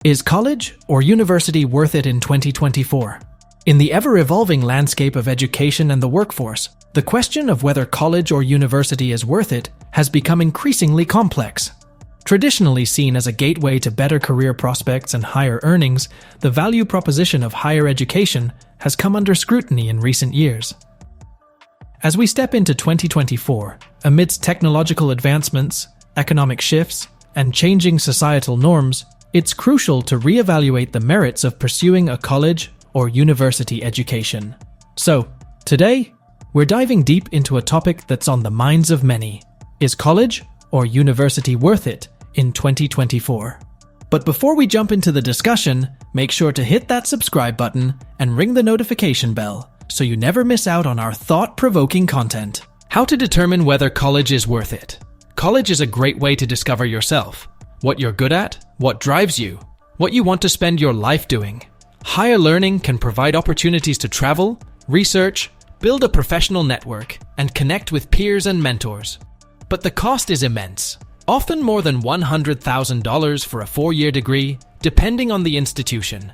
Is college or university worth it in 2024? In the ever-evolving landscape of education and the workforce, the question of whether college or university is worth it has become increasingly complex. Traditionally seen as a gateway to better career prospects and higher earnings, the value proposition of higher education has come under scrutiny in recent years. As we step into 2024, amidst technological advancements, economic shifts, and changing societal norms, it's crucial to reevaluate the merits of pursuing a college or university education. So, today, we're diving deep into a topic that's on the minds of many. Is college or university worth it in 2024? But before we jump into the discussion, make sure to hit that subscribe button and ring the notification bell so you never miss out on our thought-provoking content. How to determine whether college is worth it. College is a great way to discover yourself, what you're good at, what drives you, what you want to spend your life doing. Higher learning can provide opportunities to travel, research, build a professional network, and connect with peers and mentors. But the cost is immense, often more than $100,000 for a 4-year degree, depending on the institution.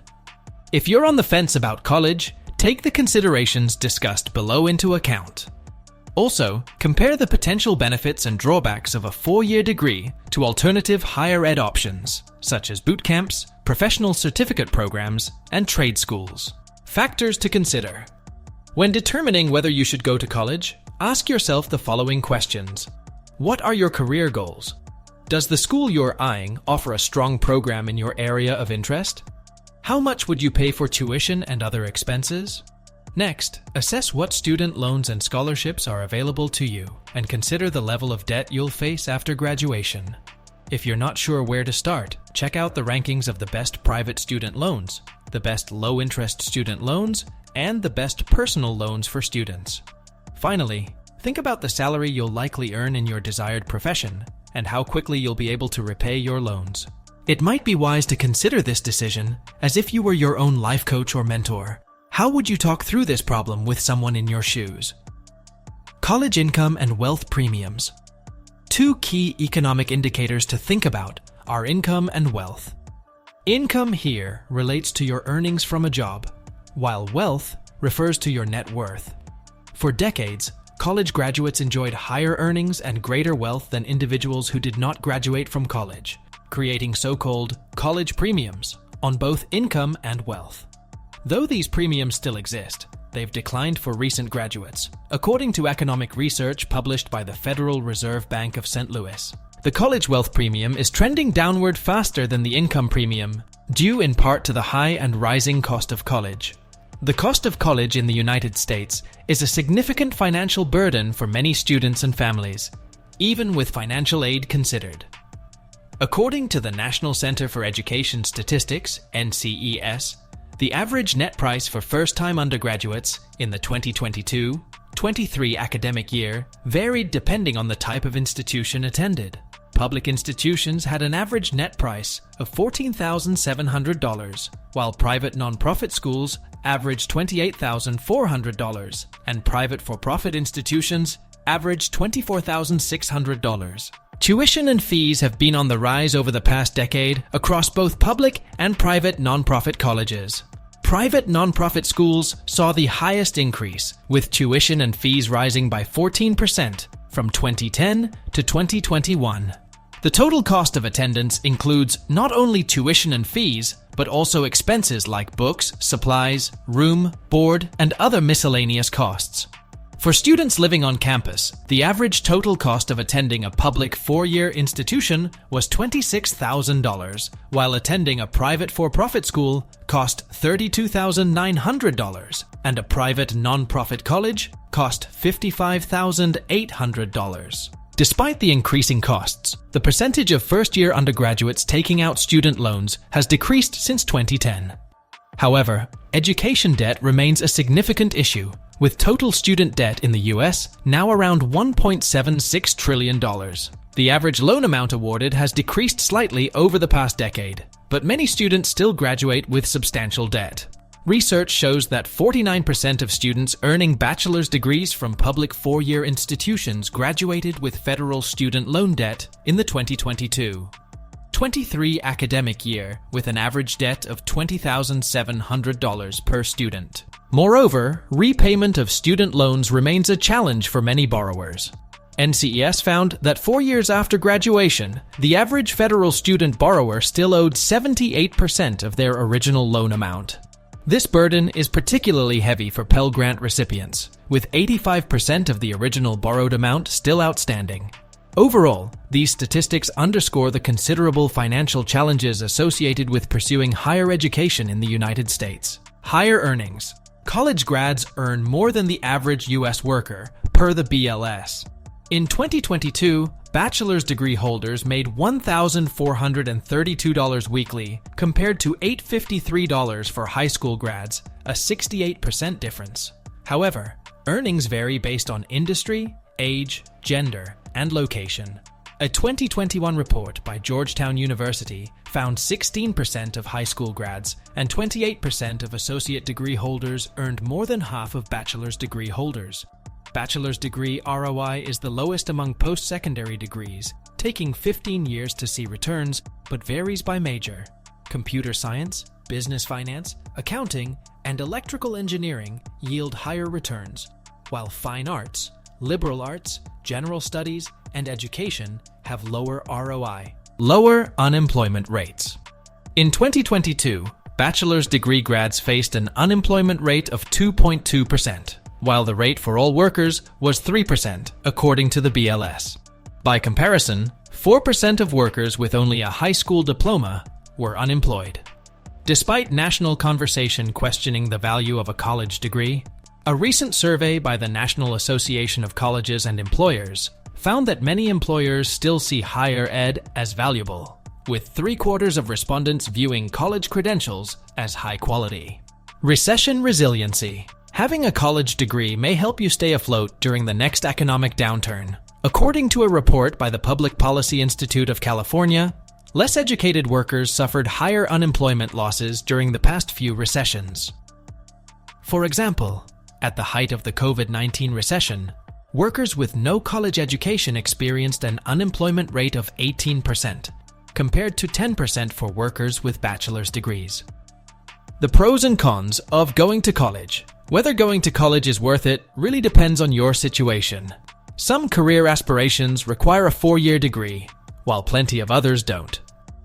If you're on the fence about college, take the considerations discussed below into account. Also, compare the potential benefits and drawbacks of a 4-year degree to alternative higher ed options, such as boot camps, professional certificate programs, and trade schools. Factors to consider. When determining whether you should go to college, ask yourself the following questions. What are your career goals? Does the school you're eyeing offer a strong program in your area of interest? How much would you pay for tuition and other expenses? Next, assess what student loans and scholarships are available to you, and consider the level of debt you'll face after graduation. If you're not sure where to start, check out the rankings of the best private student loans, the best low-interest student loans, and the best personal loans for students. Finally, think about the salary you'll likely earn in your desired profession, and how quickly you'll be able to repay your loans. It might be wise to consider this decision as if you were your own life coach or mentor. How would you talk through this problem with someone in your shoes? College income and wealth premiums. Two key economic indicators to think about are income and wealth. Income here relates to your earnings from a job, while wealth refers to your net worth. For decades, college graduates enjoyed higher earnings and greater wealth than individuals who did not graduate from college, creating so-called college premiums on both income and wealth. Though these premiums still exist, they've declined for recent graduates, according to economic research published by the Federal Reserve Bank of St. Louis. The college wealth premium is trending downward faster than the income premium, due in part to the high and rising cost of college. The cost of college in the United States is a significant financial burden for many students and families, even with financial aid considered. According to the National Center for Education Statistics, NCES, the average net price for first-time undergraduates in the 2022-23 academic year varied depending on the type of institution attended. Public institutions had an average net price of $14,700, while private nonprofit schools averaged $28,400, and private for-profit institutions averaged $24,600. Tuition and fees have been on the rise over the past decade across both public and private nonprofit colleges. Private nonprofit schools saw the highest increase, with tuition and fees rising by 14% from 2010 to 2021. The total cost of attendance includes not only tuition and fees, but also expenses like books, supplies, room, board, and other miscellaneous costs. For students living on campus, the average total cost of attending a public 4-year institution was $26,000, while attending a private for-profit school cost $32,900, and a private non-profit college cost $55,800. Despite the increasing costs, the percentage of first-year undergraduates taking out student loans has decreased since 2010. However, education debt remains a significant issue, with total student debt in the US now around $1.76 trillion. The average loan amount awarded has decreased slightly over the past decade, but many students still graduate with substantial debt. Research shows that 49% of students earning bachelor's degrees from public 4-year institutions graduated with federal student loan debt in the 2022 23 academic year with an average debt of $20,700 per student. Moreover, repayment of student loans remains a challenge for many borrowers. NCES found that 4 years after graduation, the average federal student borrower still owed 78% of their original loan amount. This burden is particularly heavy for Pell Grant recipients, with 85% of the original borrowed amount still outstanding. Overall, these statistics underscore the considerable financial challenges associated with pursuing higher education in the United States. Higher earnings. College grads earn more than the average U.S. worker, per the BLS. In 2022, bachelor's degree holders made $1,432 weekly, compared to $853 for high school grads, a 68% difference. However, earnings vary based on industry, age, gender, and location. A 2021 report by Georgetown University found 16% of high school grads and 28% of associate degree holders earned more than half of bachelor's degree holders. Bachelor's degree ROI is the lowest among post-secondary degrees, taking 15 years to see returns, but varies by major. Computer science, business finance, accounting, and electrical engineering yield higher returns, while fine arts, liberal arts, general studies, and education have lower ROI. Lower unemployment rates. In 2022, bachelor's degree grads faced an unemployment rate of 2.2%. while the rate for all workers was 3%, according to the BLS. By comparison, 4% of workers with only a high school diploma were unemployed. Despite national conversation questioning the value of a college degree, a recent survey by the National Association of Colleges and Employers found that many employers still see higher ed as valuable, with 3/4 of respondents viewing college credentials as high quality. Recession resiliency. Having a college degree may help you stay afloat during the next economic downturn. According to a report by the Public Policy Institute of California, less educated workers suffered higher unemployment losses during the past few recessions. For example, at the height of the COVID-19 recession, workers with no college education experienced an unemployment rate of 18%, compared to 10% for workers with bachelor's degrees. The pros and cons of going to college. Whether going to college is worth it really depends on your situation. Some career aspirations require a 4-year degree, while plenty of others don't.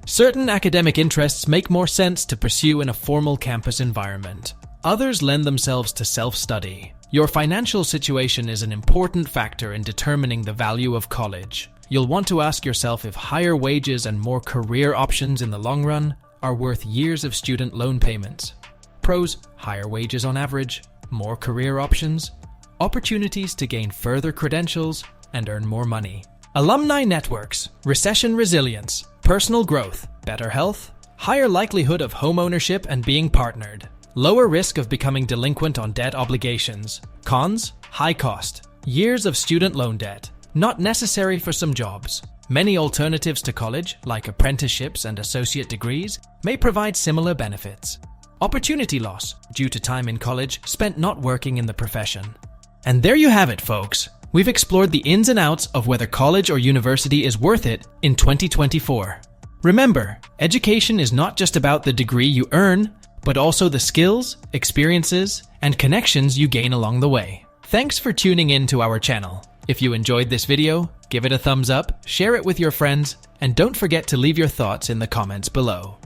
Certain academic interests make more sense to pursue in a formal campus environment. Others lend themselves to self-study. Your financial situation is an important factor in determining the value of college. You'll want to ask yourself if higher wages and more career options in the long run are worth years of student loan payments. Pros: higher wages on average, more career options, opportunities to gain further credentials, and earn more money. Alumni networks, recession resilience, personal growth, better health, higher likelihood of home ownership and being partnered, lower risk of becoming delinquent on debt obligations. Cons: high cost, years of student loan debt, not necessary for some jobs. Many alternatives to college, like apprenticeships and associate degrees, may provide similar benefits. Opportunity loss, due to time in college spent not working in the profession. And there you have it, folks. We've explored the ins and outs of whether college or university is worth it in 2024. Remember, education is not just about the degree you earn, but also the skills, experiences, and connections you gain along the way. Thanks for tuning in to our channel. If you enjoyed this video, give it a thumbs up, share it with your friends, and don't forget to leave your thoughts in the comments below.